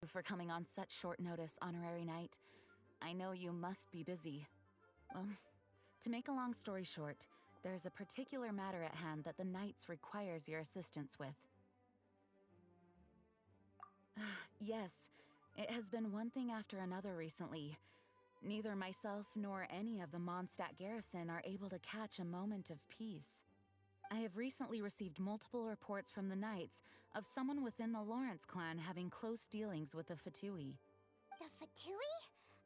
for coming on such short notice, Honorary Knight. I know you must be busy. Well, to make a long story short, there's a particular matter at hand that the Knights requires your assistance with. Yes, it has been one thing after another recently. Neither myself nor any of the Mondstadt garrison are able to catch a moment of peace. I have recently received multiple reports from the Knights of someone within the Lawrence clan having close dealings with the Fatui. The Fatui?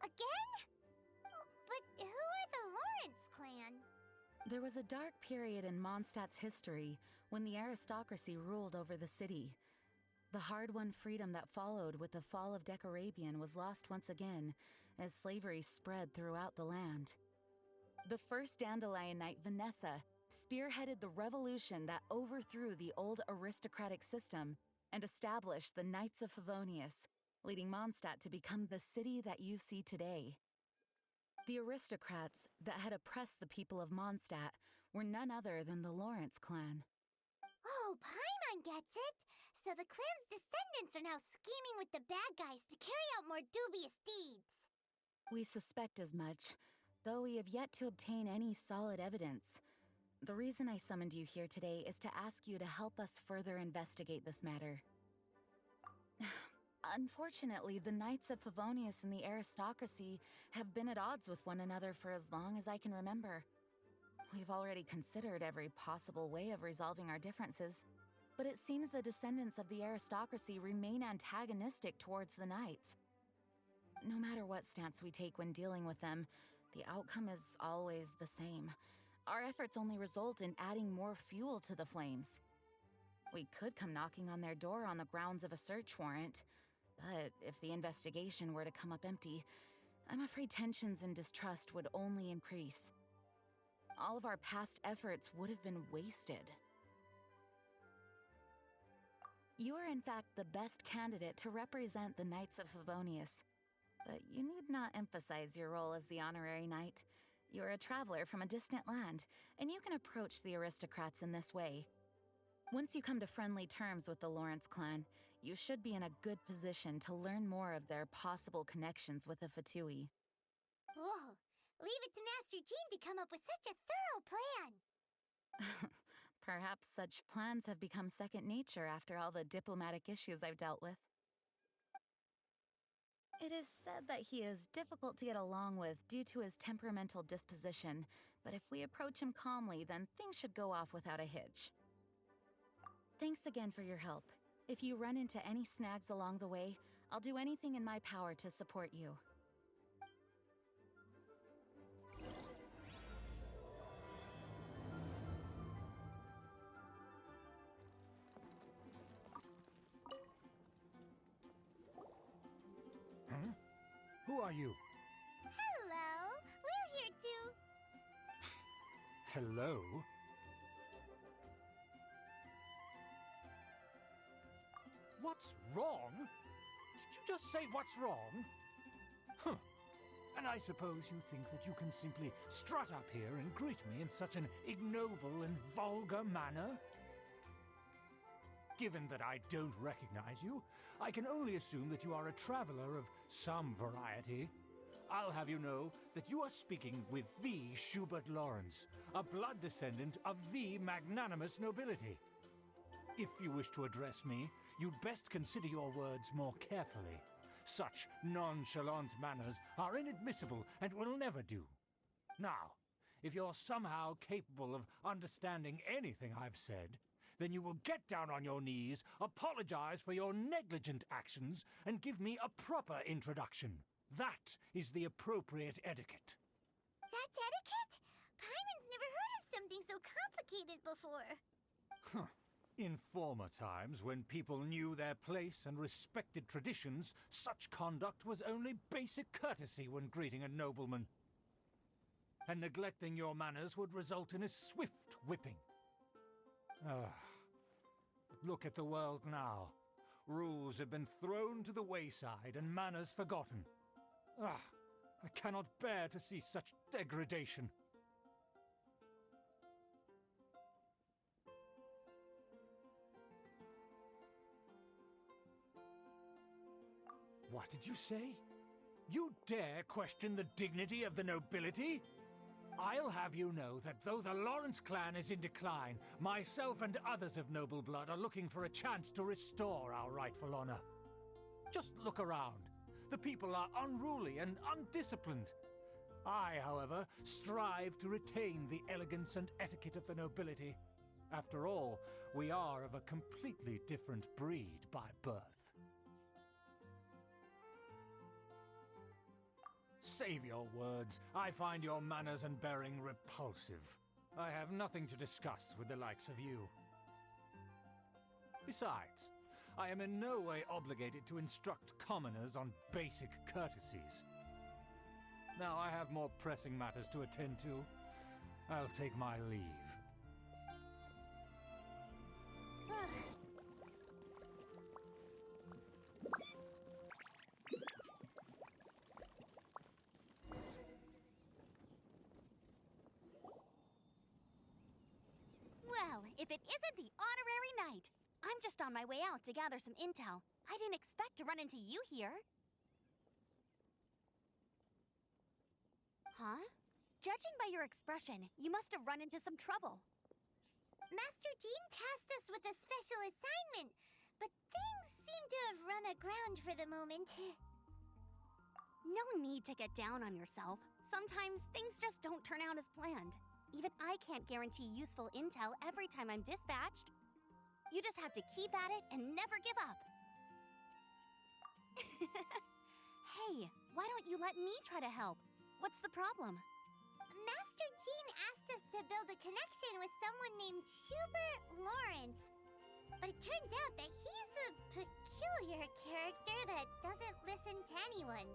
Again? Oh, but who are the Lawrence clan? There was a dark period in Mondstadt's history when the aristocracy ruled over the city. The hard-won freedom that followed with the fall of Decarabian was lost once again as slavery spread throughout the land. The first Dandelion Knight, Vanessa, spearheaded the revolution that overthrew the old aristocratic system and established the Knights of Favonius, leading Mondstadt to become the city that you see today. The aristocrats that had oppressed the people of Mondstadt were none other than the Lawrence clan. Oh, Paimon gets it! So the clan's descendants are now scheming with the bad guys to carry out more dubious deeds. We suspect as much, though we have yet to obtain any solid evidence. The reason I summoned you here today is to ask you to help us further investigate this matter. Unfortunately, the Knights of Favonius and the aristocracy have been at odds with one another for as long as I can remember. We've already considered every possible way of resolving our differences, but it seems the descendants of the aristocracy remain antagonistic towards the Knights. No matter what stance we take when dealing with them, the outcome is always the same. Our efforts only result in adding more fuel to the flames. We could come knocking on their door on the grounds of a search warrant, but if the investigation were to come up empty, I'm afraid tensions and distrust would only increase. All of our past efforts would have been wasted. You are in fact the best candidate to represent the Knights of Favonius, but you need not emphasize your role as the honorary knight. You're a traveler from a distant land, and you can approach the aristocrats in this way. Once you come to friendly terms with the Lawrence clan, you should be in a good position to learn more of their possible connections with the Fatui. Whoa! Leave it to Master Jean to come up with such a thorough plan! Perhaps such plans have become second nature after all the diplomatic issues I've dealt with. It is said that he is difficult to get along with due to his temperamental disposition, but if we approach him calmly, then things should go off without a hitch. Thanks again for your help. If you run into any snags along the way, I'll do anything in my power to support you. Huh? Who are you? Hello! We're here to... Hello? What's wrong? Did you just say what's wrong? Huh. And I suppose you think that you can simply strut up here and greet me in such an ignoble and vulgar manner? Given that I don't recognize you, I can only assume that you are a traveler of some variety. I'll have you know that you are speaking with the Schubert Lawrence, a blood descendant of the magnanimous nobility. If you wish to address me, you'd best consider your words more carefully. Such nonchalant manners are inadmissible and will never do. Now, if you're somehow capable of understanding anything I've said, then you will get down on your knees, apologize for your negligent actions, and give me a proper introduction. That is the appropriate etiquette. That's etiquette? Paimon's never heard of something so complicated before. Huh. In former times, when people knew their place and respected traditions, such conduct was only basic courtesy when greeting a nobleman. And neglecting your manners would result in a swift whipping. Look at the world now. Rules have been thrown to the wayside and manners forgotten. I cannot bear to see such degradation. What did you say? You dare question the dignity of the nobility? I'll have you know that though the Lawrence clan is in decline, myself and others of noble blood are looking for a chance to restore our rightful honor. Just look around. The people are unruly and undisciplined. I, however, strive to retain the elegance and etiquette of the nobility. After all, we are of a completely different breed by birth. Save your words. I find your manners and bearing repulsive. I have nothing to discuss with the likes of you. Besides, I am in no way obligated to instruct commoners on basic courtesies. Now I have more pressing matters to attend to. I'll take my leave. Well, if it isn't the honorary knight! I'm just on my way out to gather some intel. I didn't expect to run into you here. Huh? Judging by your expression, you must have run into some trouble. Master Jean tasked us with a special assignment, but things seem to have run aground for the moment. No need to get down on yourself. Sometimes things just don't turn out as planned. Even I can't guarantee useful intel every time I'm dispatched. You just have to keep at it and never give up. Hey, why don't you let me try to help? What's the problem? Master Jean asked us to build a connection with someone named Schubert Lawrence. But it turns out that he's a peculiar character that doesn't listen to anyone,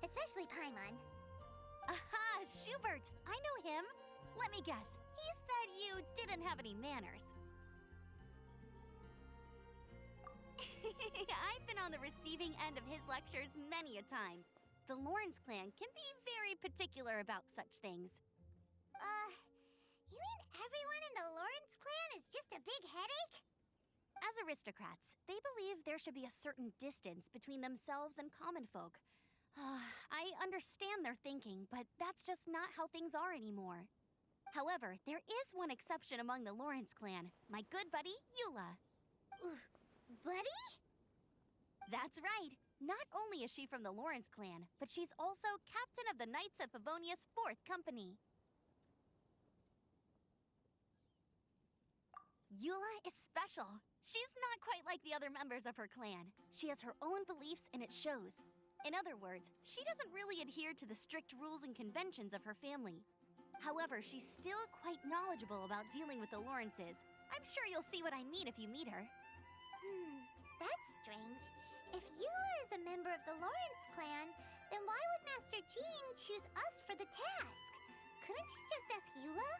especially Paimon. Aha, Schubert! I know him. Let me guess, he said you didn't have any manners. I've been on the receiving end of his lectures many a time. The Lawrence clan can be very particular about such things. You mean everyone in the Lawrence clan is just a big headache? As aristocrats, they believe there should be a certain distance between themselves and common folk. I understand their thinking, but that's just not how things are anymore. However, there is one exception among the Lawrence clan, my good buddy, Eula. Buddy? That's right. Not only is she from the Lawrence clan, but she's also captain of the Knights of Favonia's 4th Company. Eula is special. She's not quite like the other members of her clan. She has her own beliefs and it shows. In other words, she doesn't really adhere to the strict rules and conventions of her family. However, she's still quite knowledgeable about dealing with the Lawrences. I'm sure you'll see what I mean if you meet her. That's strange. If Eula is a member of the Lawrence clan, then why would Master Jean choose us for the task? Couldn't she just ask Eula?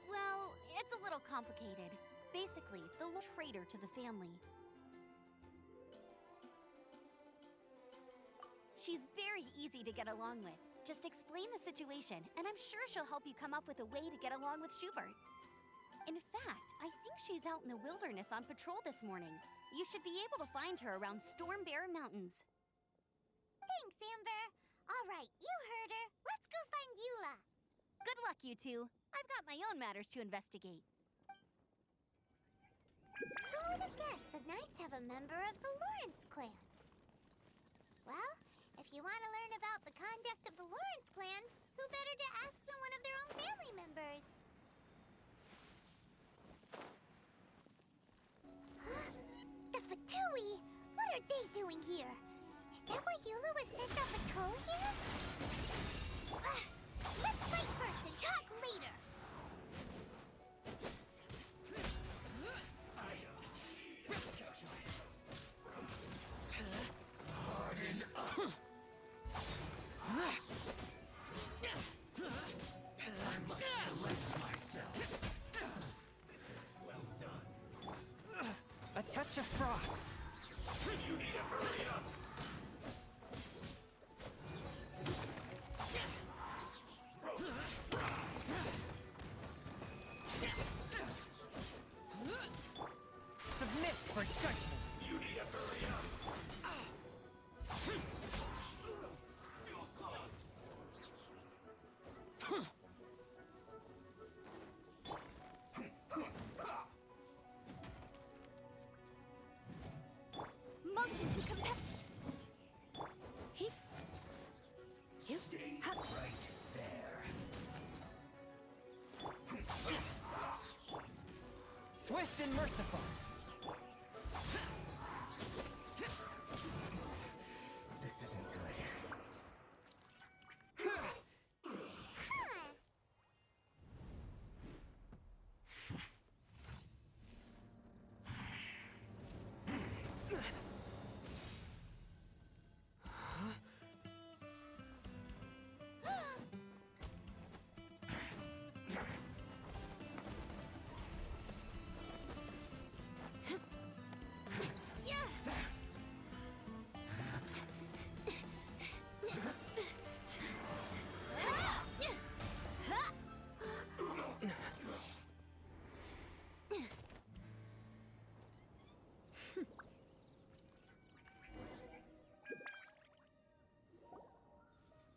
Well, it's a little complicated. Basically, the traitor to the family. She's very easy to get along with. Just explain the situation, and I'm sure she'll help you come up with a way to get along with Schubert. In fact, I think she's out in the wilderness on patrol this morning. You should be able to find her around Storm Bear Mountains. Thanks, Amber. All right, you heard her. Let's go find Eula. Good luck, you two. I've got my own matters to investigate. Who would have guessed the Knights have a member of the Lawrence clan? Well, if you want to learn about the conduct of the Lawrence clan, who better to ask than one of their own family members? The Fatui! What are they doing here? Is that why Eula was sent on patrol here? Let's fight first and talk later! A touch of frost. You need to hurry up! Submit for judgment. You need to hurry up! Swift and merciful. This isn't good.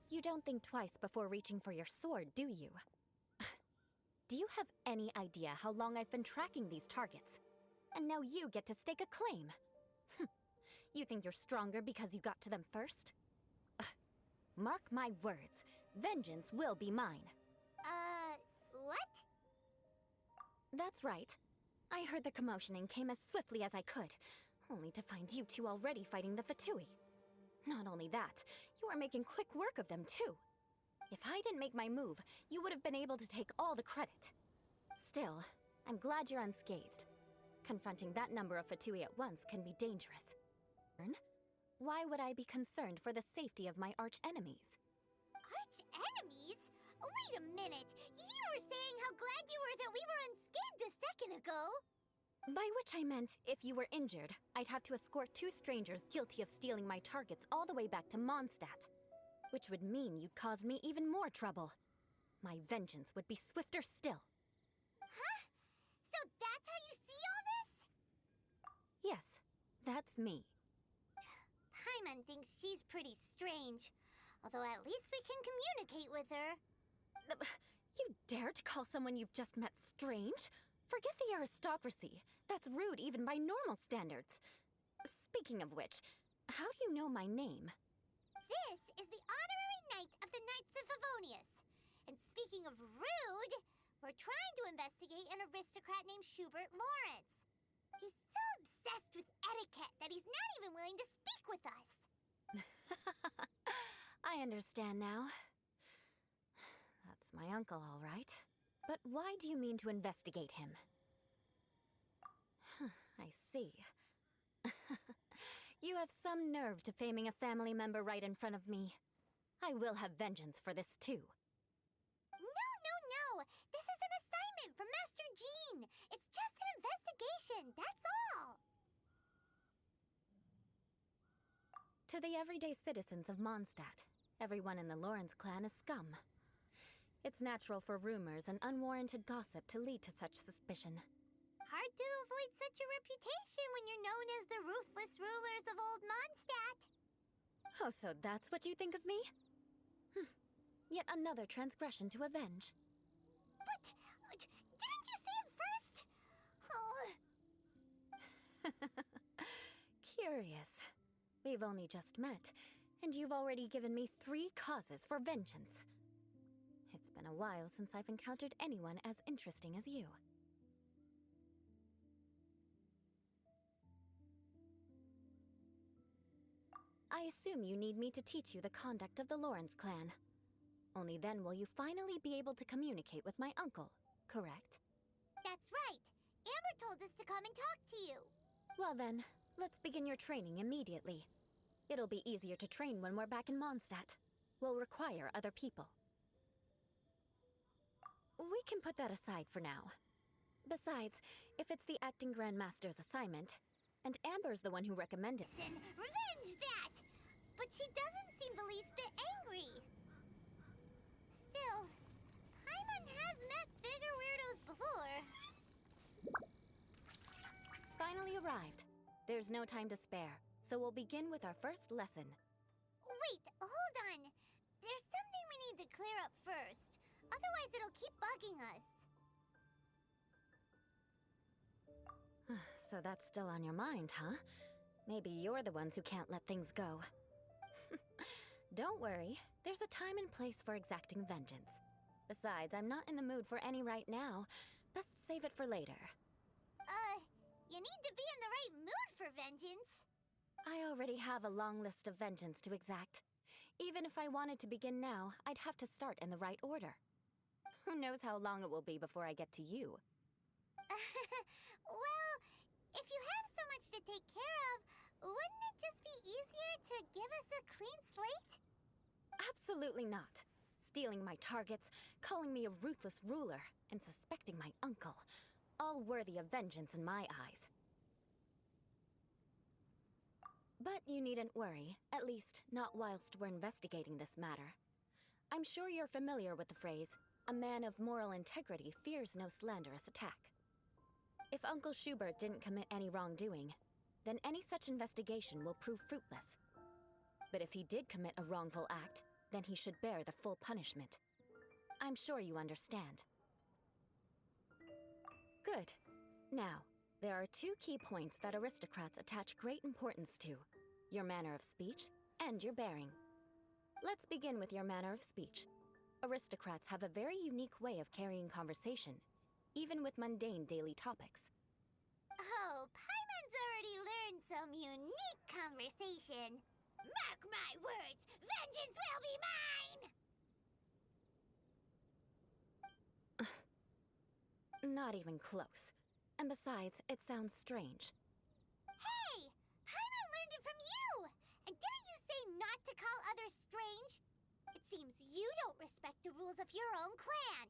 You don't think twice before reaching for your sword, do you? Do you have any idea how long I've been tracking these targets? And now you get to stake a claim. You think you're stronger because you got to them first? Mark my words, vengeance will be mine. What? That's right. I heard the commotion and came as swiftly as I could, only to find you two already fighting the Fatui. Not only that, you are making quick work of them too. If I didn't make my move, you would have been able to take all the credit. Still, I'm glad you're unscathed. Confronting that number of Fatui at once can be dangerous. Why would I be concerned for the safety of my arch-enemies? Arch-enemies? Wait a minute! You were saying how glad you were that we were unscathed a second ago! By which I meant, if you were injured, I'd have to escort 2 strangers guilty of stealing my targets all the way back to Mondstadt. Which would mean you'd cause me even more trouble. My vengeance would be swifter still. Huh? So that's how you see all this? Yes, that's me. Paimon thinks she's pretty strange. Although at least we can communicate with her. You dare to call someone you've just met strange? Forget the aristocracy. That's rude even by normal standards. Speaking of which, how do you know my name? This is the honorary knight of the Knights of Favonius. And speaking of rude, we're trying to investigate an aristocrat named Schubert Lawrence. He's so obsessed with etiquette that he's not even willing to speak with us. I understand now. That's my uncle, all right. But why do you mean to investigate him? I see. You have some nerve to faming a family member right in front of me. I will have vengeance for this too. No! This is an assignment from Master Jean! It's just an investigation, that's all! To the everyday citizens of Mondstadt, everyone in the Lawrence clan is scum. It's natural for rumors and unwarranted gossip to lead to such suspicion. Hard to avoid such a reputation when you're known as the ruthless rulers of Old Mondstadt. Oh, so that's what you think of me? Yet another transgression to avenge. But, didn't you say it first? Oh. Curious. We've only just met, and you've already given me 3 causes for vengeance. It's been a while since I've encountered anyone as interesting as you. I assume you need me to teach you the conduct of the Lawrence clan. Only then will you finally be able to communicate with my uncle, correct? That's right. Amber told us to come and talk to you. Well then, let's begin your training immediately. It'll be easier to train when we're back in Mondstadt. We'll require other people. We can put that aside for now. Besides, if it's the acting Grandmaster's assignment, and Amber's the one who recommended it. Revenge that! But she doesn't seem the least bit angry. Still, Paimon has met bigger weirdos before. Finally arrived. There's no time to spare, so we'll begin with our first lesson. Wait, hold on. There's something we need to clear up first. Otherwise it'll keep bugging us. So that's still on your mind, huh? Maybe you're the ones who can't let things go. Don't worry, there's a time and place for exacting vengeance. Besides, I'm not in the mood for any right now. Best save it for later. You need to be in the right mood for vengeance. I already have a long list of vengeance to exact. Even if I wanted to begin now, I'd have to start in the right order. Who knows how long it will be before I get to you? Well, if you have so much to take care of, wouldn't it just be easier to give us a clean slate? Absolutely not. Stealing my targets, calling me a ruthless ruler, and suspecting my uncle. All worthy of vengeance in my eyes. But you needn't worry, at least not whilst we're investigating this matter. I'm sure you're familiar with the phrase, "A man of moral integrity fears no slanderous attack." If Uncle Schubert didn't commit any wrongdoing, then any such investigation will prove fruitless. But if he did commit a wrongful act, then he should bear the full punishment. I'm sure you understand. Good. Now, there are two key points that aristocrats attach great importance to: your manner of speech and your bearing. Let's begin with your manner of speech. Aristocrats have a very unique way of carrying conversation, even with mundane daily topics. Oh, Paimon's already learned some unique conversation. Mark my words, vengeance will be mine! Not even close. And besides, it sounds strange. Hey! Paimon learned it from you! And didn't you say not to call others strange? It seems you don't respect the rules of your own clan.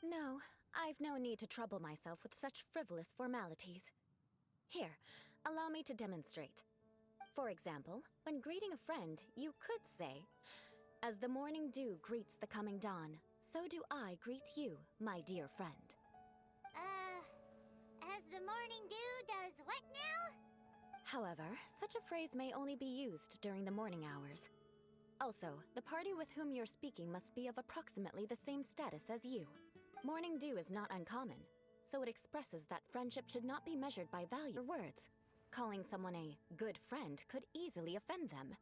No, I've no need to trouble myself with such frivolous formalities. Here, allow me to demonstrate. For example, when greeting a friend, you could say, "As the morning dew greets the coming dawn, so do I greet you, my dear friend." As the morning dew does what now? However, such a phrase may only be used during the morning hours. Also, the party with whom you're speaking must be of approximately the same status as you. Morning dew is not uncommon, so it expresses that friendship should not be measured by value or words. Calling someone a good friend could easily offend them.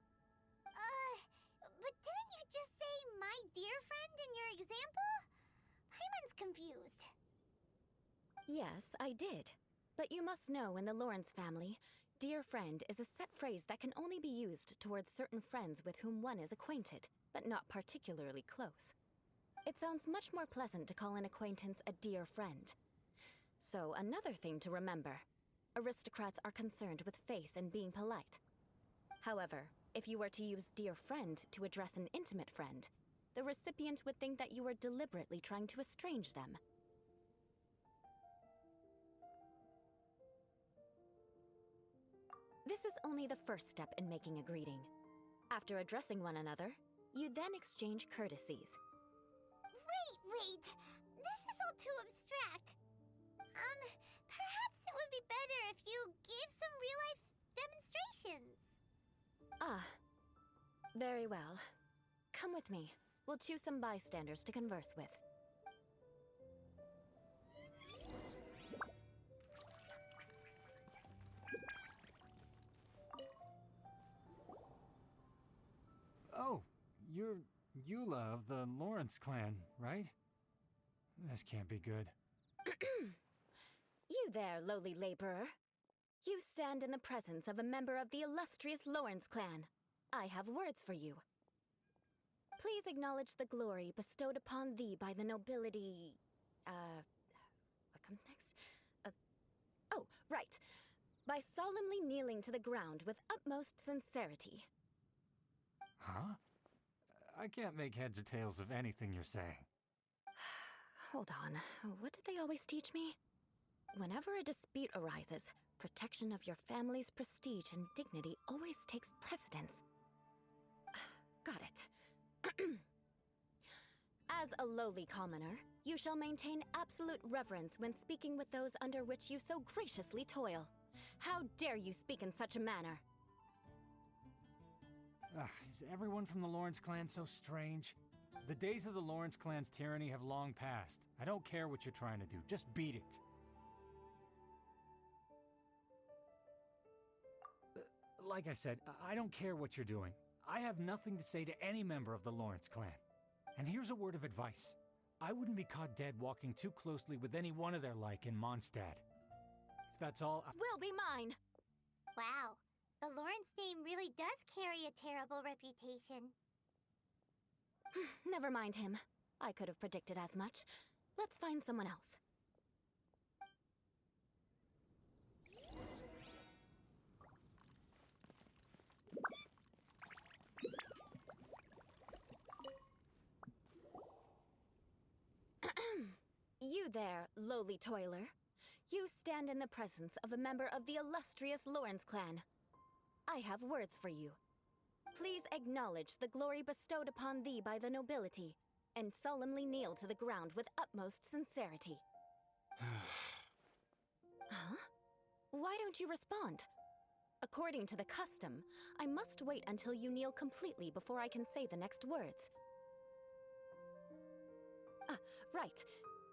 But didn't you just say my dear friend in your example? Paimon's confused. Yes, I did. But you must know in the Lawrence family, dear friend is a set phrase that can only be used towards certain friends with whom one is acquainted, but not particularly close. It sounds much more pleasant to call an acquaintance a dear friend. So, another thing to remember. Aristocrats are concerned with face and being polite. However, if you were to use dear friend to address an intimate friend, the recipient would think that you were deliberately trying to estrange them. This is only the first step in making a greeting. After addressing one another, you then exchange courtesies. Wait. This is all too abstract. Perhaps it would be better if you gave some real-life demonstrations. Ah, very well. Come with me. We'll choose some bystanders to converse with. Oh, you're Eula of the Lawrence clan, right? This can't be good. You there, lowly laborer. You stand in the presence of a member of the illustrious Lawrence clan. I have words for you. Please acknowledge the glory bestowed upon thee by the nobility... what comes next? Oh, right. By solemnly kneeling to the ground with utmost sincerity. Huh? I can't make heads or tails of anything you're saying. Hold on. What did they always teach me? Whenever a dispute arises, protection of your family's prestige and dignity always takes precedence. Got it. As a lowly commoner, you shall maintain absolute reverence when speaking with those under which you so graciously toil. How dare you speak in such a manner? Is everyone from the Lawrence clan so strange? The days of the Lawrence clan's tyranny have long passed. I don't care what you're trying to do, just beat it. Like I said, I don't care what you're doing. I have nothing to say to any member of the Lawrence clan. And here's a word of advice. I wouldn't be caught dead walking too closely with any one of their like in Mondstadt. that's all. Will be mine. Wow, the Lawrence name really does carry a terrible reputation. Never mind him. I could have predicted as much. Let's find someone else. You there, lowly toiler. You stand in the presence of a member of the illustrious Lawrence clan. I have words for you. Please acknowledge the glory bestowed upon thee by the nobility, and solemnly kneel to the ground with utmost sincerity. Huh? Why don't you respond? According to the custom, I must wait until you kneel completely before I can say the next words. Ah, right.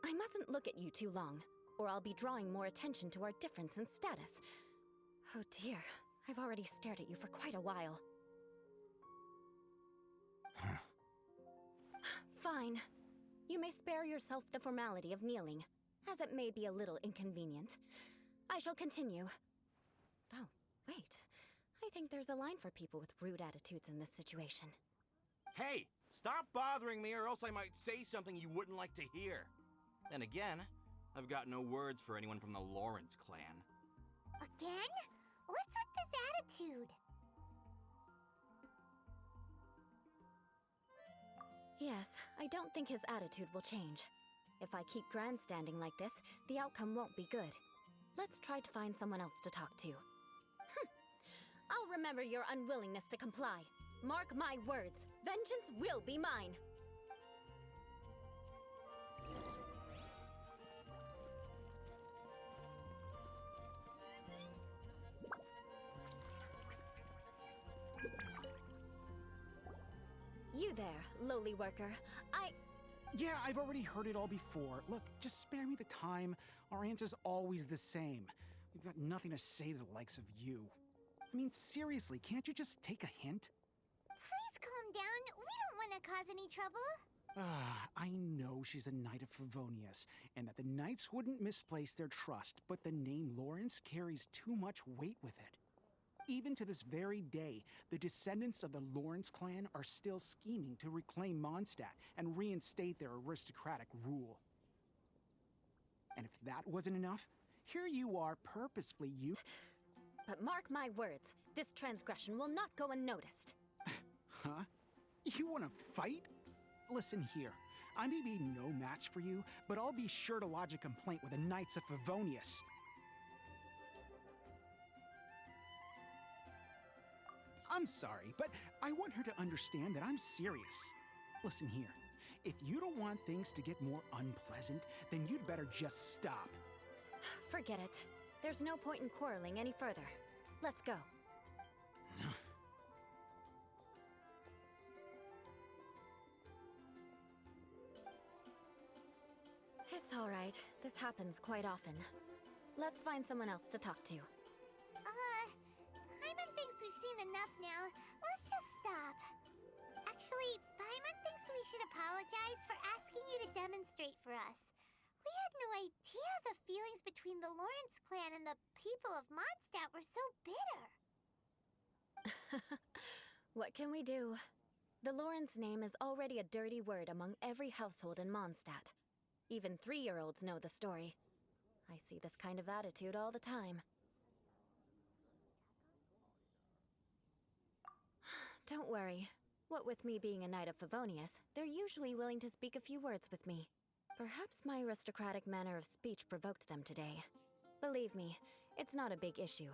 I mustn't look at you too long, or I'll be drawing more attention to our difference in status. Oh dear, I've already stared at you for quite a while. Fine. You may spare yourself the formality of kneeling, as it may be a little inconvenient. I shall continue. Oh, wait. I think there's a line for people with rude attitudes in this situation. Hey, stop bothering me or else I might say something you wouldn't like to hear. Then again, I've got no words for anyone from the Lawrence clan. Again? What's with this attitude? Yes, I don't think his attitude will change. If I keep grandstanding like this, the outcome won't be good. Let's try to find someone else to talk to. I'll remember your unwillingness to comply. Mark my words, vengeance will be mine. You there, lowly worker. Yeah, I've already heard it all before. Look, just spare me the time. Our answer's always the same. We've got nothing to say to the likes of you. I mean, seriously, can't you just take a hint? Please calm down. We don't want to cause any trouble. I know she's a Knight of Favonius, and that the Knights wouldn't misplace their trust, but the name Lawrence carries too much weight with it. Even to this very day, the descendants of the Lawrence clan are still scheming to reclaim Mondstadt and reinstate their aristocratic rule. And if that wasn't enough, here you are purposefully But mark my words, this transgression will not go unnoticed. Huh? You want to fight? Listen here, I may be no match for you, but I'll be sure to lodge a complaint with the Knights of Favonius. I'm sorry, but I want her to understand that I'm serious. Listen here, if you don't want things to get more unpleasant, then you'd better just stop. Forget it. There's no point in quarreling any further. Let's go. It's all right. This happens quite often. Let's find someone else to talk to. Paimon thinks we've seen enough now. Let's just stop. Actually, Paimon thinks we should apologize for asking you to demonstrate for us. We had no idea the feelings between the Lawrence clan and the people of Mondstadt were so bitter. What can we do? The Lawrence name is already a dirty word among every household in Mondstadt. Even 3-year-olds know the story. I see this kind of attitude all the time. Don't worry. What with me being a Knight of Favonius, they're usually willing to speak a few words with me. Perhaps my aristocratic manner of speech provoked them today. Believe me, it's not a big issue.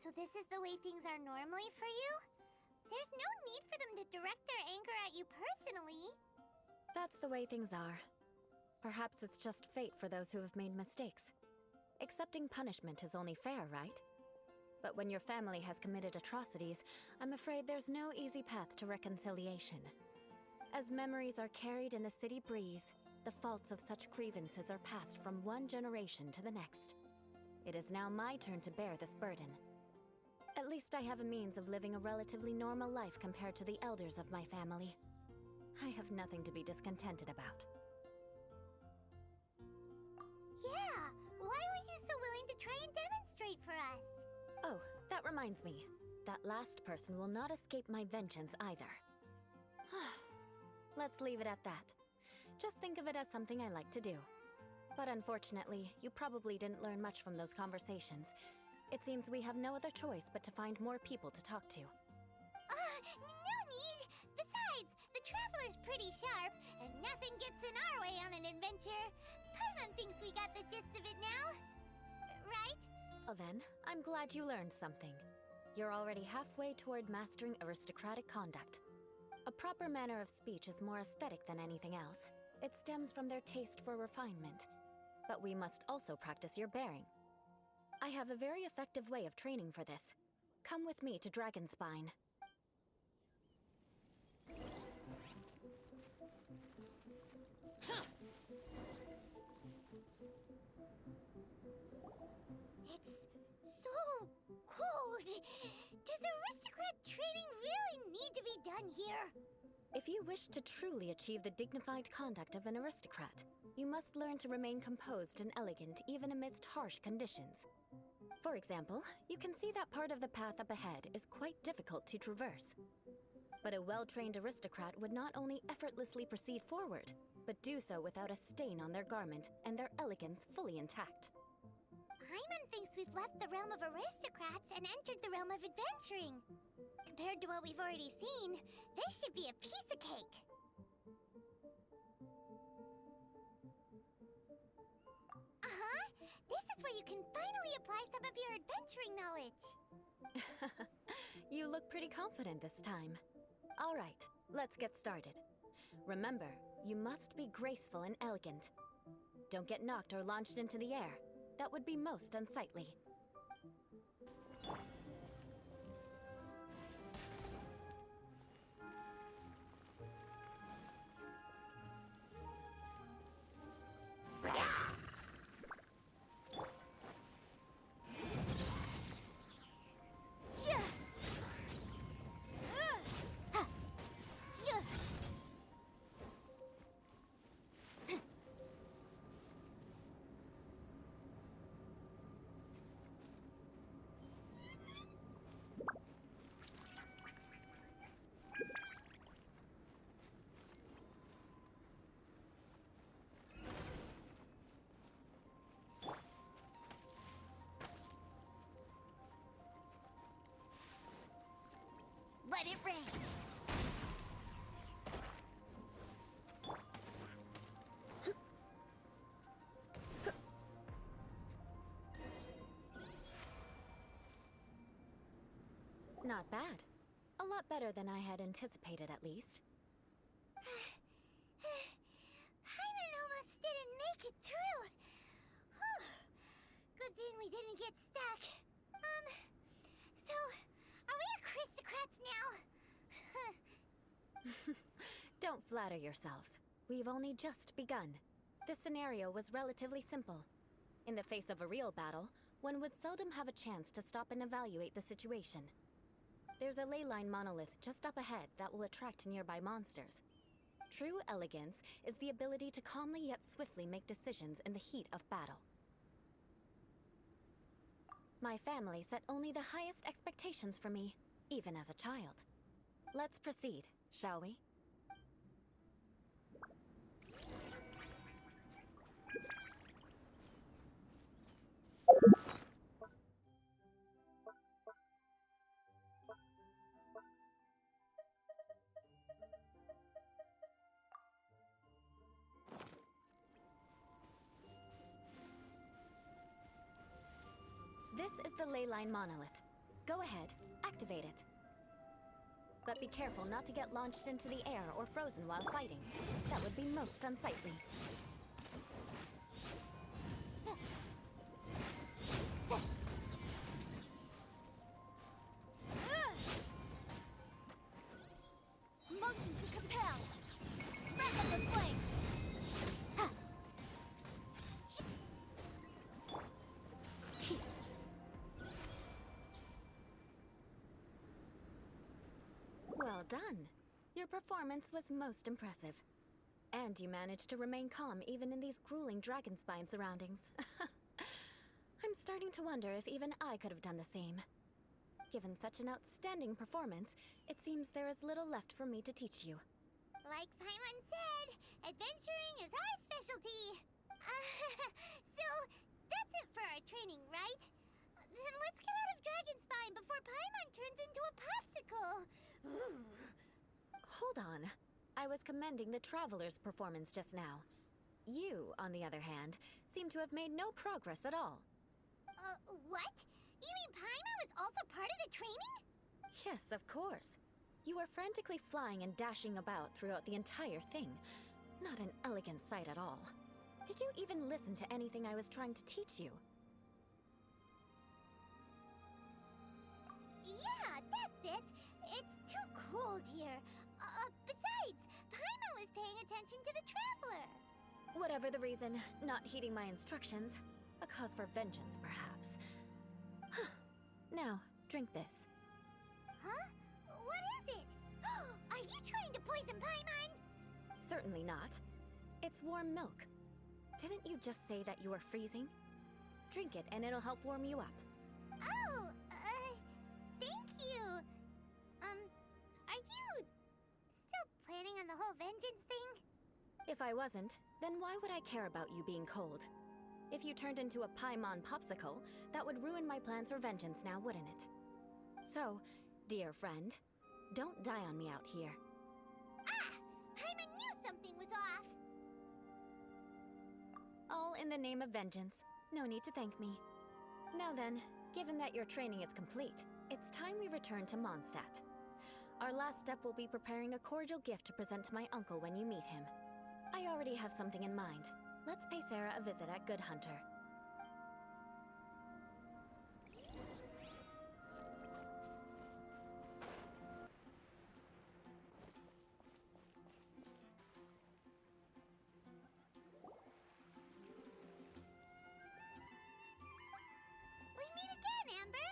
So this is the way things are normally for you? There's no need for them to direct their anger at you personally. That's the way things are. Perhaps it's just fate for those who have made mistakes. Accepting punishment is only fair, right? But when your family has committed atrocities, I'm afraid there's no easy path to reconciliation. As memories are carried in the city breeze, the faults of such grievances are passed from one generation to the next. It is now my turn to bear this burden. At least I have a means of living a relatively normal life compared to the elders of my family. I have nothing to be discontented about. Yeah, why were you so willing to try and reminds me, that last person will not escape my vengeance either. Let's leave it at that. Just think of it as something I like to do. But unfortunately, you probably didn't learn much from those conversations. It seems we have no other choice but to find more people to talk to. No need! Besides, the Traveler's pretty sharp, and nothing gets in our way on an adventure. Paimon thinks we got the gist of it now. Right? Well then, I'm glad you learned something. You're already halfway toward mastering aristocratic conduct. A proper manner of speech is more aesthetic than anything else. It stems from their taste for refinement. But we must also practice your bearing. I have a very effective way of training for this. Come with me to Dragonspine. It's so cold. Does aristocrat training really need to be done here? If you wish to truly achieve the dignified conduct of an aristocrat, you must learn to remain composed and elegant even amidst harsh conditions. For example, you can see that part of the path up ahead is quite difficult to traverse. But a well-trained aristocrat would not only effortlessly proceed forward, but do so without a stain on their garment and their elegance fully intact. Paimon thinks we've left the realm of aristocrats and entered the realm of adventuring. Compared to what we've already seen, this should be a piece of cake. Uh-huh. This is where you can finally apply some of your adventuring knowledge. You look pretty confident this time. All right, let's get started. Remember, you must be graceful and elegant. Don't get knocked or launched into the air. That would be most unsightly. Let it rain! Not bad. A lot better than I had anticipated, at least. Paimon almost didn't make it through. Whew. Good thing we didn't get stuck. So, are we aristocrats now? Don't flatter yourselves. We've only just begun. This scenario was relatively simple. In the face of a real battle, one would seldom have a chance to stop and evaluate the situation. There's a ley line monolith just up ahead that will attract nearby monsters. True elegance is the ability to calmly yet swiftly make decisions in the heat of battle. My family set only the highest expectations for me, even as a child. Let's proceed, shall we? This is the ley line monolith. Go ahead, activate it. But be careful not to get launched into the air or frozen while fighting. That would be most unsightly. Motion to compel! Wrap up the flame! Well done. Your performance was most impressive. And you managed to remain calm even in these grueling Dragonspine surroundings. I'm starting to wonder if even I could have done the same. Given such an outstanding performance, it seems there is little left for me to teach you. Like Paimon said, adventuring is our specialty. So, that's it for our training, right? Then let's get out of Dragonspine before Paimon turns into a popsicle. Hold on. I was commending the Traveler's performance just now. You, on the other hand, seem to have made no progress at all. What? You mean Paimon was also part of the training? Yes, of course. You were frantically flying and dashing about throughout the entire thing. Not an elegant sight at all. Did you even listen to anything I was trying to teach you? Yeah, that's it. It's too cold here. Besides, Paimon was paying attention to the Traveler. Whatever the reason, not heeding my instructions. A cause for vengeance, perhaps. Now, drink this. Huh? What is it? Are you trying to poison Paimon? Certainly not. It's warm milk. Didn't you just say that you were freezing? Drink it and it'll help warm you up. Oh, thank you. Are you still planning on the whole vengeance thing? If I wasn't, then why would I care about you being cold? If you turned into a Paimon popsicle, that would ruin my plans for vengeance now, wouldn't it? So, dear friend, don't die on me out here. Ah! Paimon knew something was off! All in the name of vengeance. No need to thank me. Now then, given that your training is complete, it's time we return to Mondstadt. Our last step will be preparing a cordial gift to present to my uncle when you meet him. I already have something in mind. Let's pay Sarah a visit at Good Hunter. We meet again, Amber!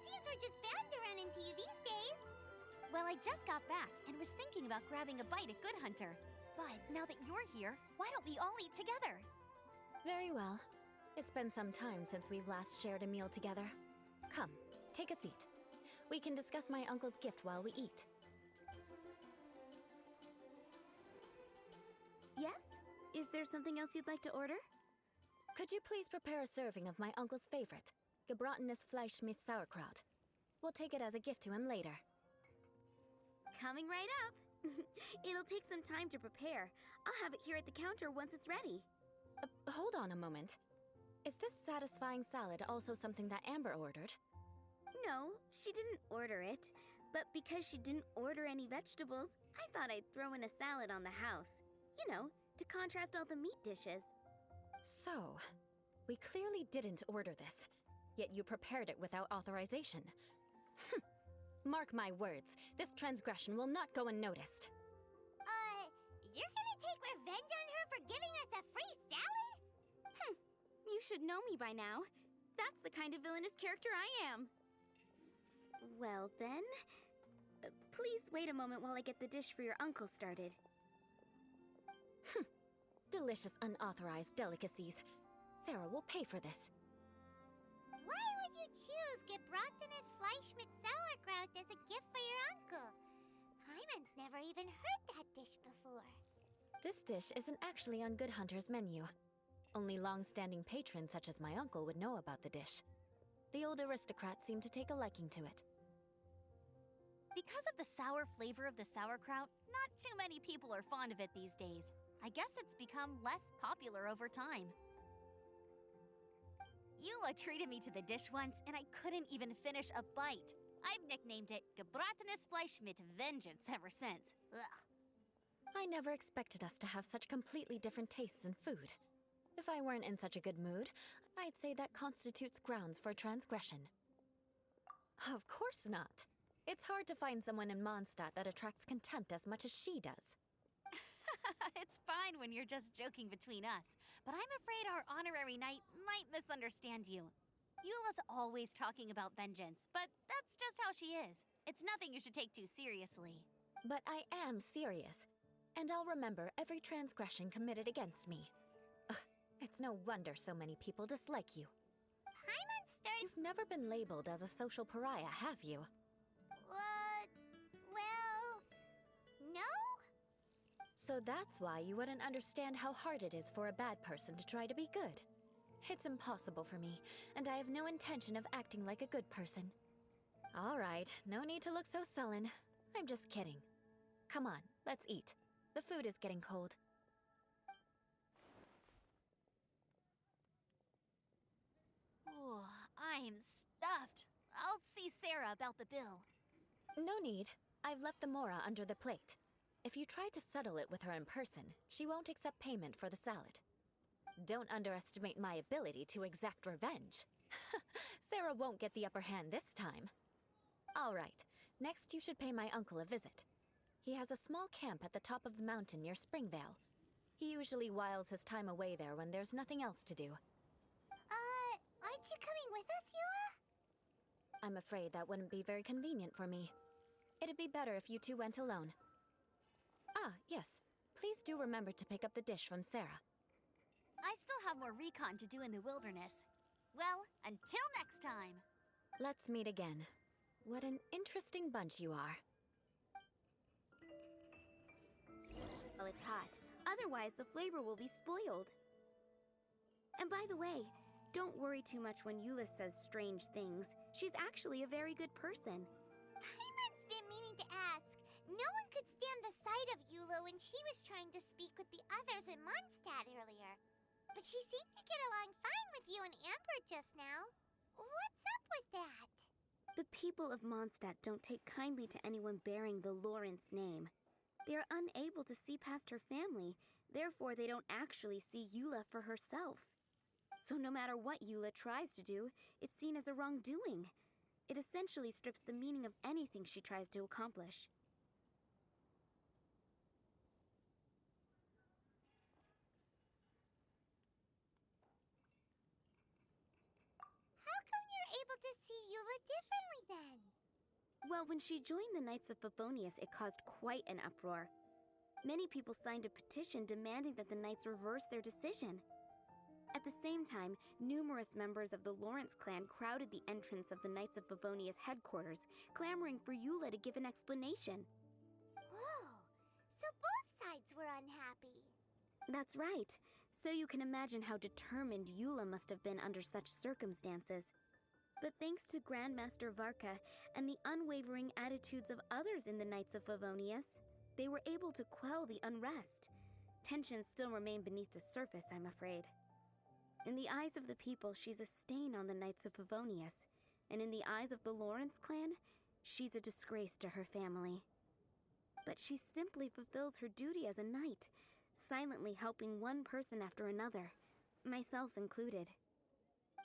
Seems we're just bound to run into you these days. Well, I just got back and was thinking about grabbing a bite at Good Hunter. But now that you're here, why don't we all eat together? Very well. It's been some time since we've last shared a meal together. Come, take a seat. We can discuss my uncle's gift while we eat. Yes? Is there something else you'd like to order? Could you please prepare a serving of my uncle's favorite, gebratenes Fleisch mit Sauerkraut? We'll take it as a gift to him later. Coming right up. It'll take some time to prepare. I'll have it here at the counter once it's ready. Hold on a moment. Is this satisfying salad also something that Amber ordered? No, she didn't order it. But because she didn't order any vegetables, I thought I'd throw in a salad on the house. You know, to contrast all the meat dishes. So, we clearly didn't order this, yet you prepared it without authorization. Mark my words, this transgression will not go unnoticed. You're gonna take revenge on her for giving us a free salad? You should know me by now. That's the kind of villainous character I am. Well then, please wait a moment while I get the dish for your uncle started. Delicious unauthorized delicacies. Sarah will pay for this. Why would you choose gebratenes Fleisch mit Sauerkraut as a gift for your uncle? Paimon's never even heard that dish before. This dish isn't actually on Good Hunter's menu. Only long-standing patrons such as my uncle would know about the dish. The old aristocrats seem to take a liking to it. Because of the sour flavor of the sauerkraut, not too many people are fond of it these days. I guess it's become less popular over time. Eula treated me to the dish once, and I couldn't even finish a bite. I've nicknamed it gebratenes Fleisch mit Vengeance ever since. Ugh. I never expected us to have such completely different tastes in food. If I weren't in such a good mood, I'd say that constitutes grounds for transgression. Of course not. It's hard to find someone in Mondstadt that attracts contempt as much as she does. It's fine when you're just joking between us, but I'm afraid our honorary knight might misunderstand you. Eula's always talking about vengeance, but that's just how she is. It's nothing you should take too seriously. But I am serious, and I'll remember every transgression committed against me. Ugh, it's no wonder so many people dislike you. Paimon started... You've never been labeled as a social pariah, have you? Well, no? So that's why you wouldn't understand how hard it is for a bad person to try to be good. It's impossible for me, and I have no intention of acting like a good person. All right, no need to look so sullen. I'm just kidding. Come on, let's eat. The food is getting cold. Oh, I'm stuffed. I'll see Sarah about the bill. No need. I've left the mora under the plate. If you try to settle it with her in person, she won't accept payment for the salad. Don't underestimate my ability to exact revenge. Sarah won't get the upper hand this time. All right, next you should pay my uncle a visit. He has a small camp at the top of the mountain near Springvale. He usually whiles his time away there when there's nothing else to do. Aren't you coming with us, Eula? I'm afraid that wouldn't be very convenient for me. It'd be better if you two went alone. Ah, yes. Please do remember to pick up the dish from Sarah. I still have more recon to do in the wilderness. Well, until next time! Let's meet again. What an interesting bunch you are. Well, it's hot. Otherwise, the flavor will be spoiled. And by the way, don't worry too much when Eula says strange things. She's actually a very good person. Paimon's been meaning to ask. No one could stand the sight of Eula when she was trying to speak with the others in Mondstadt earlier. But she seemed to get along fine with you and Amber just now. What's up with that? The people of Mondstadt don't take kindly to anyone bearing the Lawrence name. They are unable to see past her family, therefore they don't actually see Eula for herself. So no matter what Eula tries to do, it's seen as a wrongdoing. It essentially strips the meaning of anything she tries to accomplish. How come you're able to see Eula differently then? Well, when she joined the Knights of Favonius, it caused quite an uproar. Many people signed a petition demanding that the Knights reverse their decision. At the same time, numerous members of the Lawrence clan crowded the entrance of the Knights of Favonius headquarters, clamoring for Eula to give an explanation. Whoa, so both sides were unhappy. That's right. So you can imagine how determined Eula must have been under such circumstances. But thanks to Grandmaster Varka and the unwavering attitudes of others in the Knights of Favonius, they were able to quell the unrest. Tensions still remain beneath the surface, I'm afraid. In the eyes of the people, she's a stain on the Knights of Favonius, and in the eyes of the Lawrence clan, she's a disgrace to her family. But she simply fulfills her duty as a knight, silently helping one person after another, myself included.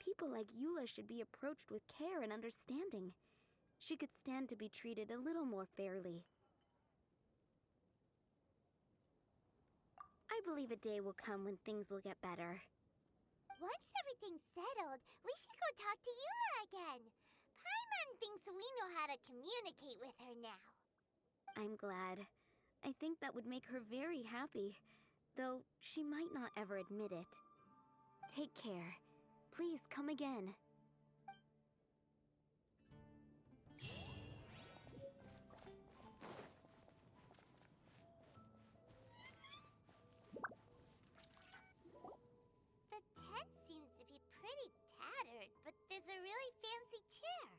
People like Eula should be approached with care and understanding. She could stand to be treated a little more fairly. I believe a day will come when things will get better. Once everything's settled, we should go talk to Eula again. Paimon thinks we know how to communicate with her now. I'm glad. I think that would make her very happy, though she might not ever admit it. Take care. Please come again. The tent seems to be pretty tattered, but there's a really fancy chair.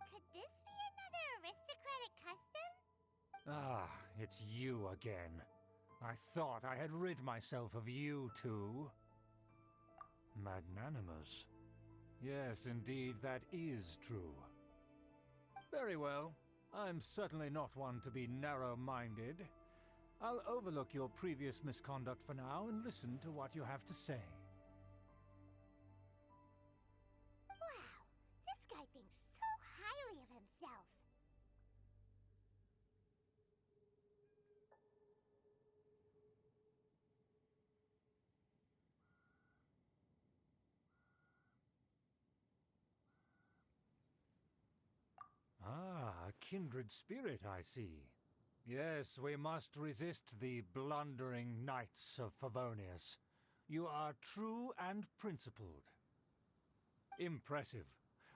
Could this be another aristocratic custom? Ah, it's you again. I thought I had rid myself of you two. Magnanimous. Yes, indeed, that is true. Very well. I'm certainly not one to be narrow-minded. I'll overlook your previous misconduct for now and listen to what you have to say. Wow, this guy thinks so highly of himself. Ah, a kindred spirit, I see. Yes, we must resist the blundering Knights of Favonius. You are true and principled. Impressive.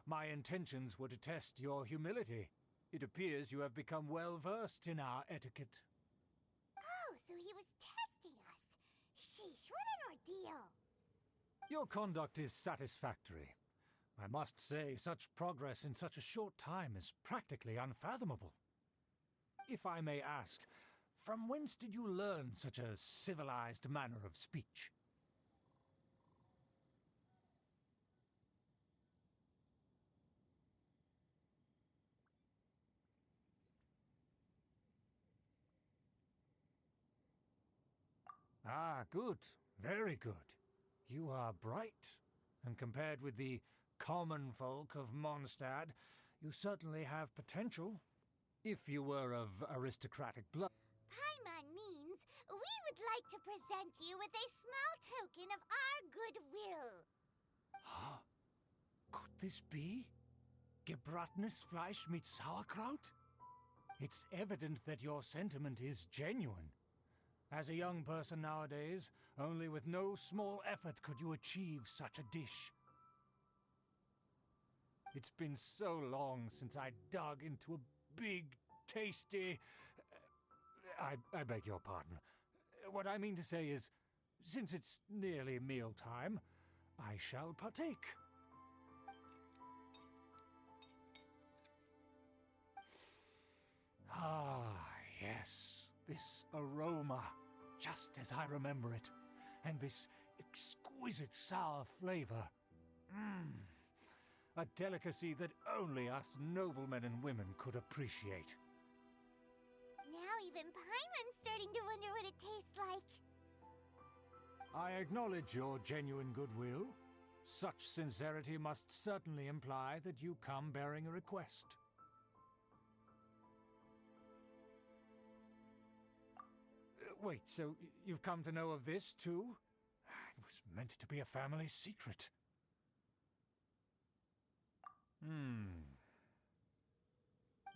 My intentions were to test your humility. It appears you have become well versed in our etiquette. Oh, so he was testing us. Sheesh, what an ordeal. Your conduct is satisfactory. I must say, such progress in such a short time is practically unfathomable. If I may ask, from whence did you learn such a civilized manner of speech? Ah, good. Very good. You are bright, and compared with the common folk of Mondstadt, you certainly have potential. If you were of aristocratic blood. Paimon means we would like to present you with a small token of our goodwill. Could this be? Gebratenes Fleisch mit Sauerkraut? It's evident that your sentiment is genuine. As a young person nowadays, only with no small effort could you achieve such a dish. It's been so long since I dug into a big, tasty... I beg your pardon. What I mean to say is, since it's nearly mealtime, I shall partake. Ah, yes. This aroma, just as I remember it. And this exquisite sour flavor. A delicacy that only us noblemen and women could appreciate. Now even Paimon's starting to wonder what it tastes like. I acknowledge your genuine goodwill. Such sincerity must certainly imply that you come bearing a request. Wait, so you've come to know of this, too? It was meant to be a family secret.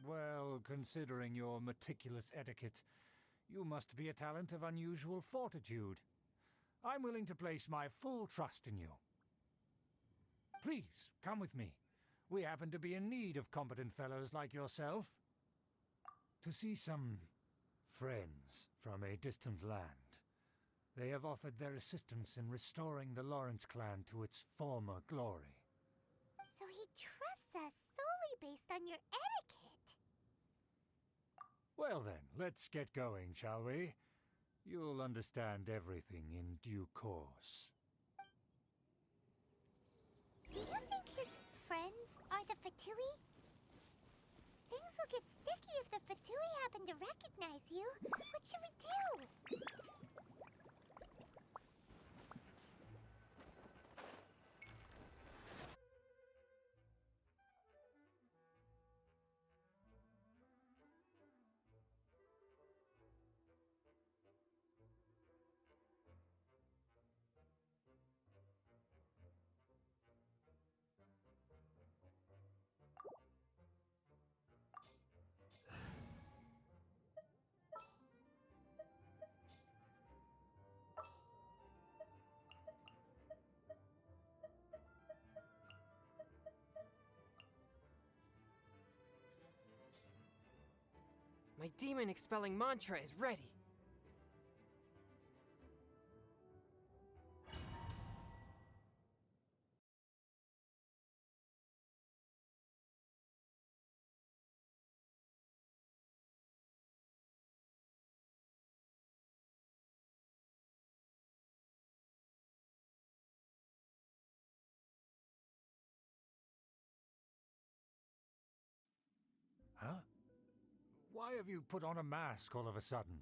Well, considering your meticulous etiquette, you must be a talent of unusual fortitude. I'm willing to place my full trust in you. Please, come with me. We happen to be in need of competent fellows like yourself. To see some friends from a distant land. They have offered their assistance in restoring the Lawrence clan to its former glory. So he trusts us solely based on your etiquette. Well then, let's get going, shall we? You'll understand everything in due course. Do you think his friends are the Fatui? Things will get sticky if the Fatui happen to recognize you. What should we do? My demon-expelling mantra is ready. Huh? Why have you put on a mask all of a sudden?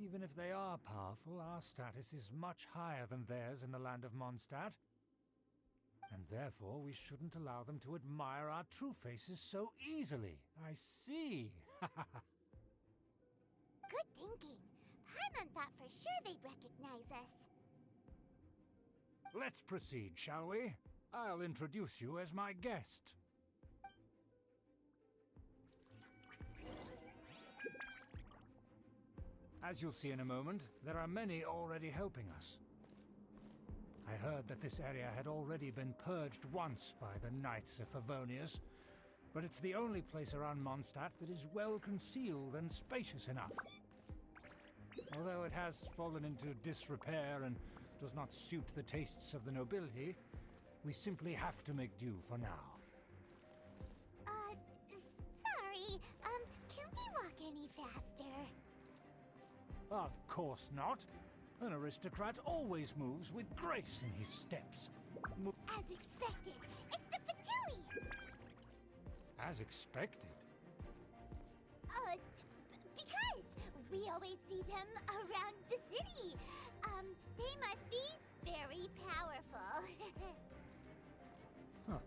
Even if they are powerful, our status is much higher than theirs in the land of Mondstadt. And therefore, we shouldn't allow them to admire our true faces so easily. I see. Good thinking. Paimon thought for sure they'd recognize us. Let's proceed, shall we? I'll introduce you as my guest. As you'll see in a moment, there are many already helping us. I heard that this area had already been purged once by the Knights of Favonius, but it's the only place around Mondstadt that is well concealed and spacious enough. Although it has fallen into disrepair and does not suit the tastes of the nobility, we simply have to make do for now. Sorry, can we walk any faster? Of course not. An aristocrat always moves with grace in his steps. As expected, it's the Fatui! As expected? Because we always see them around the city. They must be very powerful. Huh.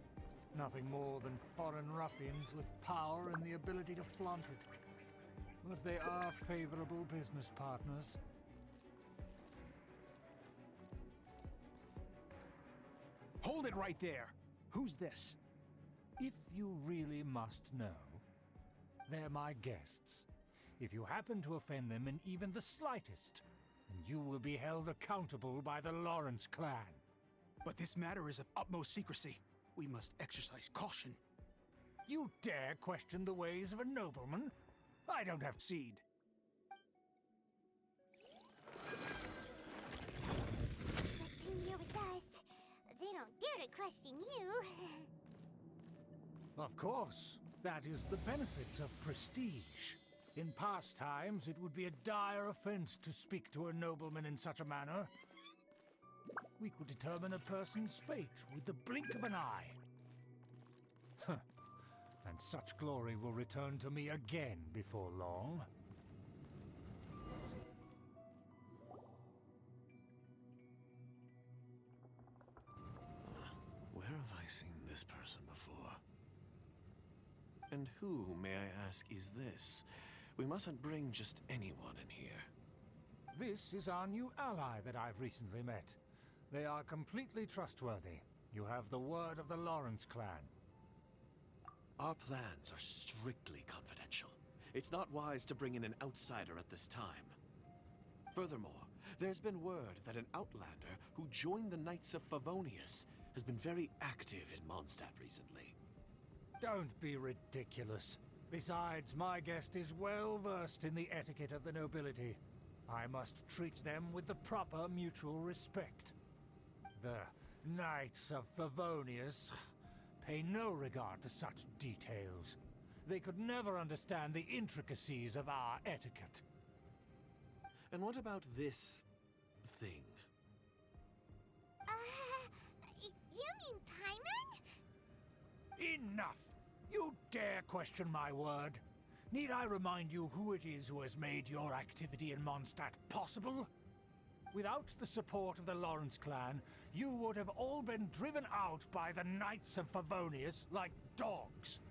Nothing more than foreign ruffians with power and the ability to flaunt it. But they are favorable business partners. Hold it right there! Who's this? If you really must know, they're my guests. If you happen to offend them in even the slightest, then you will be held accountable by the Lawrence clan. But this matter is of utmost secrecy. We must exercise caution. You dare question the ways of a nobleman? I don't have seed. But come here with us. They don't dare to question you. Of course. That is the benefit of prestige. In past times, it would be a dire offense to speak to a nobleman in such a manner. We could determine a person's fate with the blink of an eye. Huh. And such glory will return to me again before long. Where have I seen this person before? And who, may I ask, is this? We mustn't bring just anyone in here. This is our new ally that I've recently met. They are completely trustworthy. You have the word of the Lawrence clan. Our plans are strictly confidential. It's not wise to bring in an outsider at this time. Furthermore, there's been word that an outlander who joined the Knights of Favonius has been very active in Mondstadt recently. Don't be ridiculous. Besides, my guest is well versed in the etiquette of the nobility. I must treat them with the proper mutual respect. The Knights of Favonius pay no regard to such details. They could never understand the intricacies of our etiquette. And what about this thing? You mean Paimon? Enough! You dare question my word? Need I remind you who it is who has made your activity in Mondstadt possible? Without the support of the Lawrence clan, you would have all been driven out by the Knights of Favonius like dogs.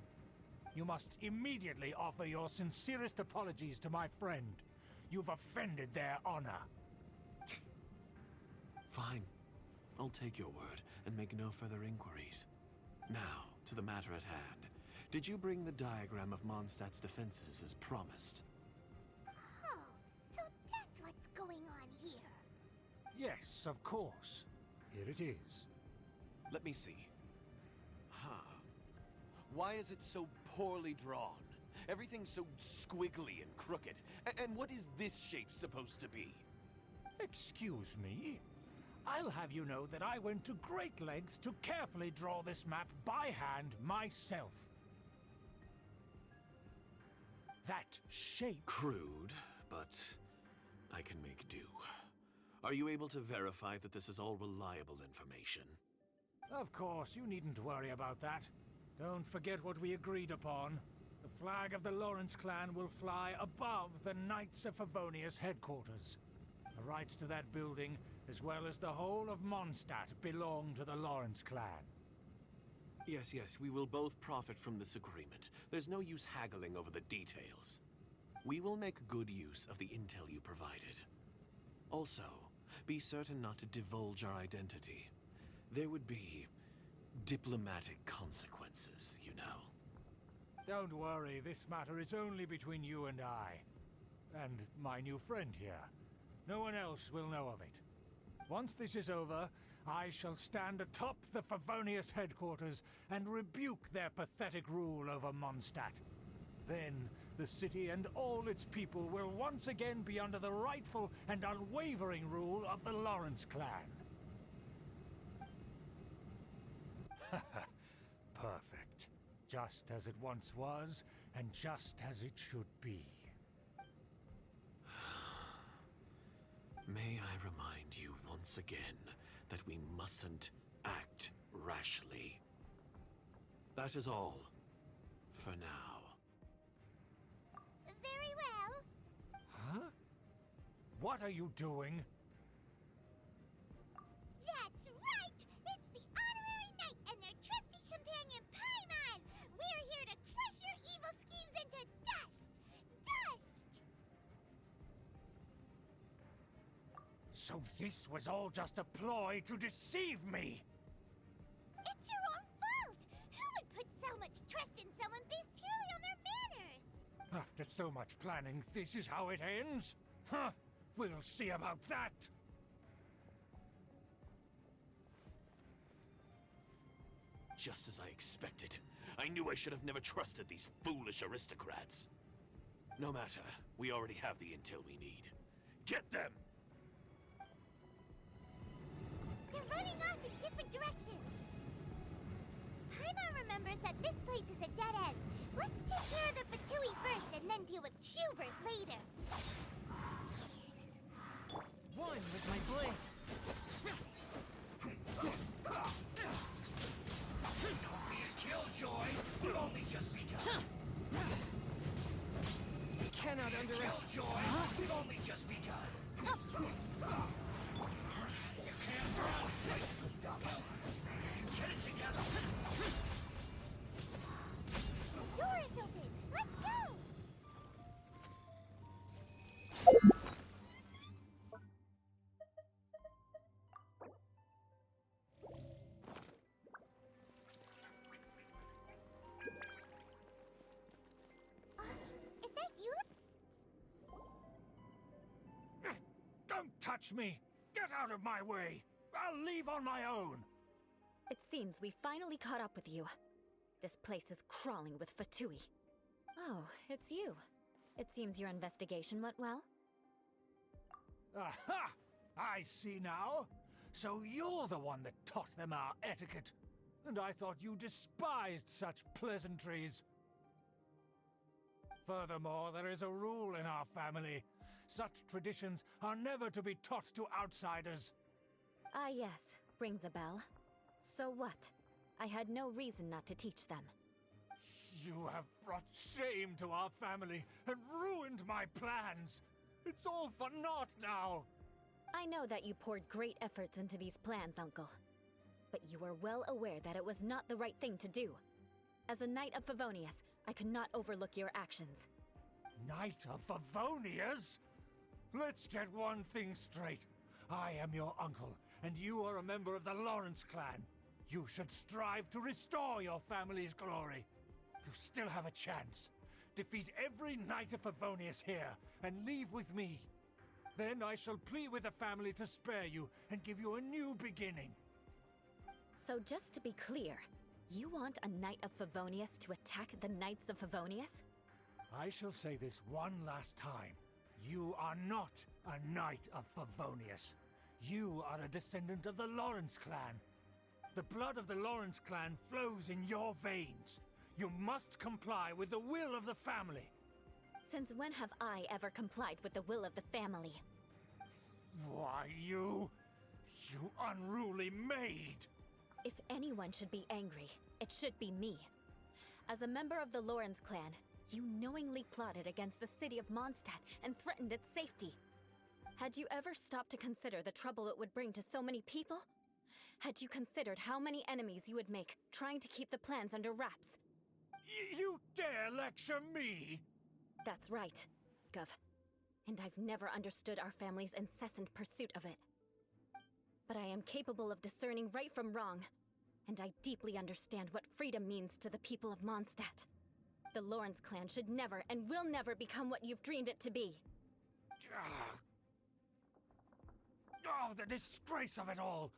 You must immediately offer your sincerest apologies to my friend. You've offended their honor. Fine. I'll take your word and make no further inquiries. Now, to the matter at hand. Did you bring the diagram of Mondstadt's defenses as promised? Oh, so that's what's going on here. Yes, of course. Here it is. Let me see. Why is it so poorly drawn? Everything's so squiggly and crooked. And what is this shape supposed to be? Excuse me? I'll have you know that I went to great lengths to carefully draw this map by hand myself. That shape... Crude, but I can make do. Are you able to verify that this is all reliable information? Of course, you needn't worry about that. Don't forget what we agreed upon. The flag of the Lawrence clan will fly above the Knights of Favonius headquarters. The rights to that building, as well as the whole of Mondstadt, belong to the Lawrence clan. Yes, we will both profit from this agreement. There's no use haggling over the details. We will make good use of the intel you provided. Also, be certain not to divulge our identity. There would be diplomatic consequences, you know. Don't worry, this matter is only between you and I. and my new friend here. No one else will know of it. Once this is over, I shall stand atop the Favonius headquarters and rebuke their pathetic rule over Mondstadt. Then, the city and all its people will once again be under the rightful and unwavering rule of the Lawrence clan. Perfect. Just as it once was, and just as it should be. May I remind you once again that we mustn't act rashly. That is all. For now. Very well. Huh? What are you doing? That's right! It's the Honorary Knight and their trusty companion, Paimon! We're here to crush your evil schemes into dust! Dust! So this was all just a ploy to deceive me! It's your own fault! Who would put so much trust in someone based purely on their manners? After so much planning, this is how it ends? Huh! We'll see about that! Just as I expected. I knew I should have never trusted these foolish aristocrats. No matter, we already have the intel we need. Get them! They're running off in different directions. Paimon remembers that this place is a dead end. Let's take care of the Fatui first and then deal with Schubert later. One with my blade. Don't be a killjoy! You've only just begun! You cannot underestimate. Killjoy! We've only just begun! You can't run! I slipped up! Get it together! The door is open. Let's go! Is that Eula? Don't touch me! Get out of my way! I'll leave on my own! It seems we finally caught up with you. This place is crawling with Fatui. Oh, it's you. It seems your investigation went well. Aha! I see now. So you're the one that taught them our etiquette. And I thought you despised such pleasantries. Furthermore, there is a rule in our family. Such traditions are never to be taught to outsiders. Ah yes, rings a bell. So what? I had no reason not to teach them. You have brought shame to our family and ruined my plans. It's all for naught now. I know that you poured great efforts into these plans, Uncle. But you were well aware that it was not the right thing to do. As a Knight of Favonius, I could not overlook your actions. Knight of Favonius? Let's get one thing straight. I am your uncle, and you are a member of the Lawrence clan. You should strive to restore your family's glory. You still have a chance. Defeat every Knight of Favonius here, and leave with me. Then I shall plead with the family to spare you and give you a new beginning. So just to be clear, you want a Knight of Favonius to attack the Knights of Favonius? I shall say this one last time. You are not a Knight of Favonius. You are a descendant of the Lawrence clan. The blood of the Lawrence clan flows in your veins. You must comply with the will of the family. Since when have I ever complied with the will of the family? Why, you unruly maid! If anyone should be angry, it should be me. As a member of the Lawrence clan, you knowingly plotted against the city of Mondstadt and threatened its safety. Had you ever stopped to consider the trouble it would bring to so many people? Had you considered how many enemies you would make trying to keep the plans under wraps? You dare lecture me? That's right, Gov. And I've never understood our family's incessant pursuit of it. But I am capable of discerning right from wrong, and I deeply understand what freedom means to the people of Mondstadt. The Lawrence clan should never and will never become what you've dreamed it to be. Oh, the disgrace of it all!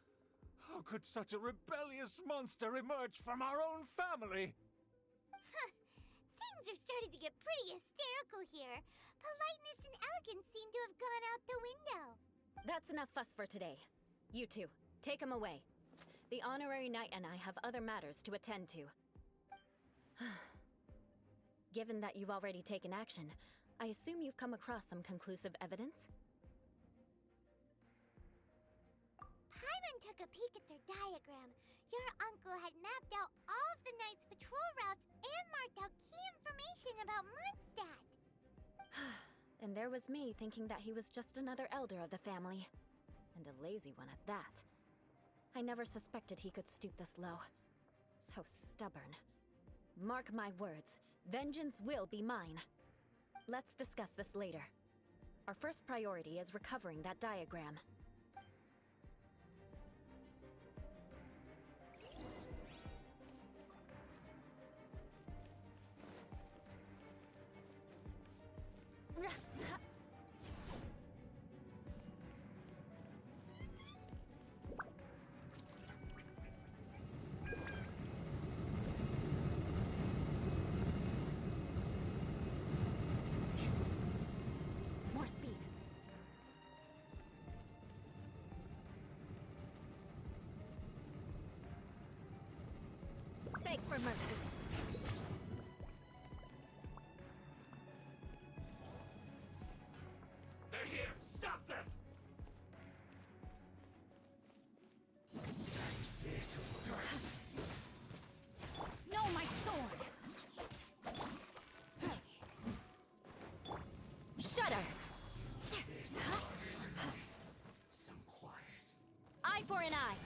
How could such a rebellious monster emerge from our own family? Things are starting to get pretty hysterical here. Politeness and elegance seem to have gone out the window. That's enough fuss for today. You two, take him away. The honorary knight and I have other matters to attend to. Given that you've already taken action, I assume you've come across some conclusive evidence? Paimon took a peek at their diagram. Your uncle had mapped out all of the Knight's patrol routes and marked out key information about Mondstadt. And there was me thinking that he was just another elder of the family. And a lazy one at that. I never suspected he could stoop this low. So stubborn. Mark my words, vengeance will be mine. Let's discuss this later. Our first priority is recovering that diagram. More speed. Beg for mercy. They're here! Stop them! No, my sword! Shudder! Some quiet. Eye for an eye!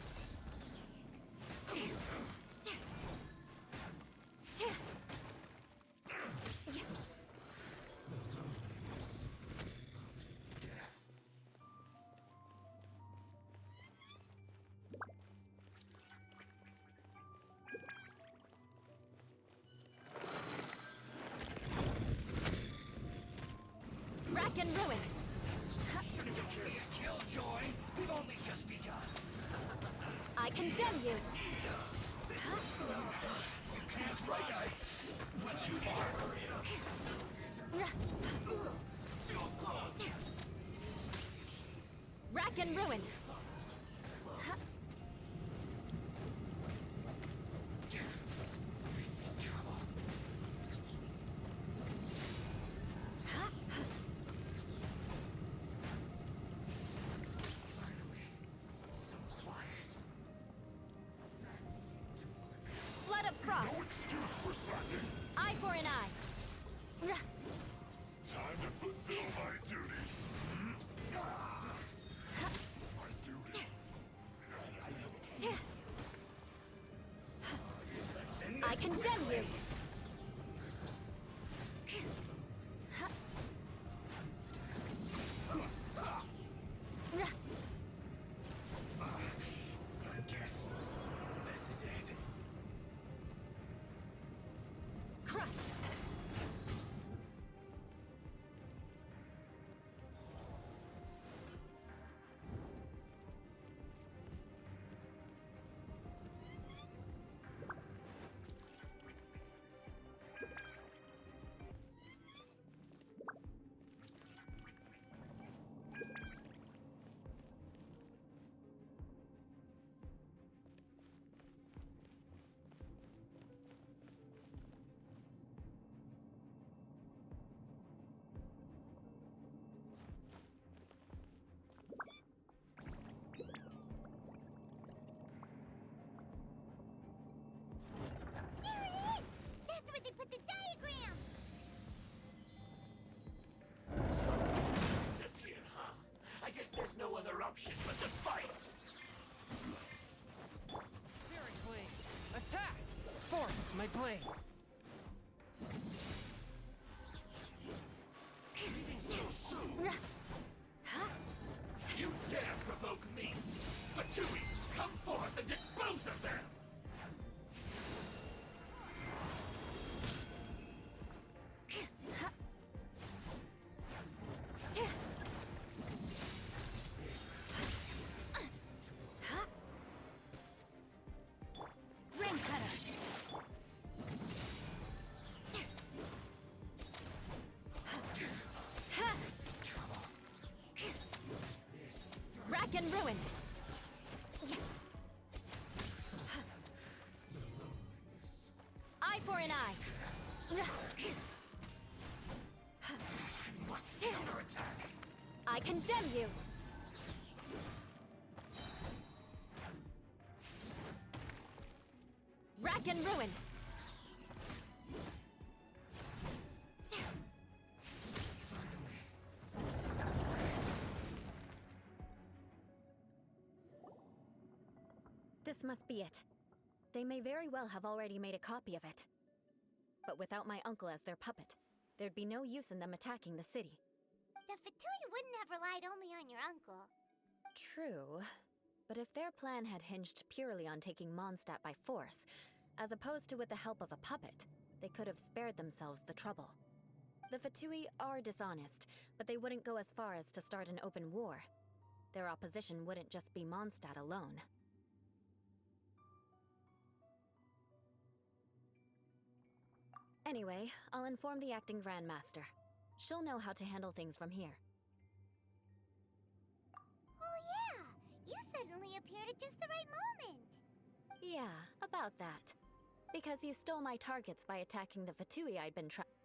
Rack and ruin! Shouldn't you be a killjoy? We've only just begun. I condemn you! Looks like I went too far. Feels close. Rack and ruin! This is trouble. Finally, some quiet. Flood of frost! Excuse for slacking. Eye for an eye! Time to fulfill my duty. My duty. I condemn you! I guess this is it. Crush! There it is! That's where they put the diagram! So, just here, huh? I guess there's no other option but to fight. Fury blade! Attack! Forth my blade! Leaving so soon. You dare provoke me! Fatui, come forth and dispose of them! for an eye! Must counterattack. I condemn you! Rack and ruin! This must be it. They may very well have already made a copy of it. But without my uncle as their puppet, there'd be no use in them attacking the city. The Fatui wouldn't have relied only on your uncle. True. But if their plan had hinged purely on taking Mondstadt by force, as opposed to with the help of a puppet, they could have spared themselves the trouble. The Fatui are dishonest, but they wouldn't go as far as to start an open war. Their opposition wouldn't just be Mondstadt alone. Anyway, I'll inform the acting Grandmaster. She'll know how to handle things from here. Oh yeah! You suddenly appeared at just the right moment! Yeah, about that. Because you stole my targets by attacking the Fatui I'd been Finally!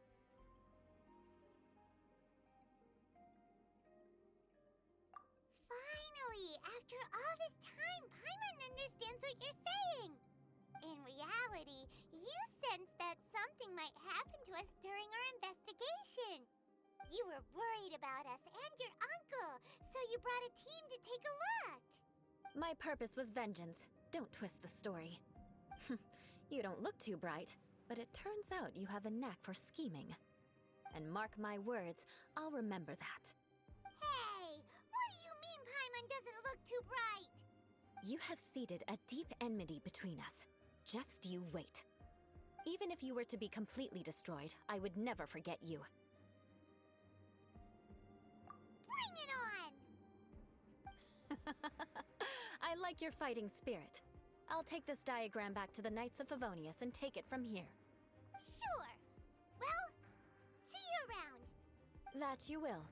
After all this time, Paimon understands what you're saying! In reality, you sensed that something might happen to us during our investigation. You were worried about us and your uncle, so you brought a team to take a look. My purpose was vengeance. Don't twist the story. You don't look too bright, but it turns out you have a knack for scheming. And mark my words, I'll remember that. Hey, what do you mean Paimon doesn't look too bright? You have seeded a deep enmity between us. Just you wait. Even if you were to be completely destroyed, I would never forget you. Bring it on! I like your fighting spirit. I'll take this diagram back to the Knights of Favonius and take it from here. Sure. Well, see you around. That you will.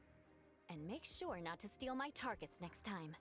And make sure not to steal my targets next time.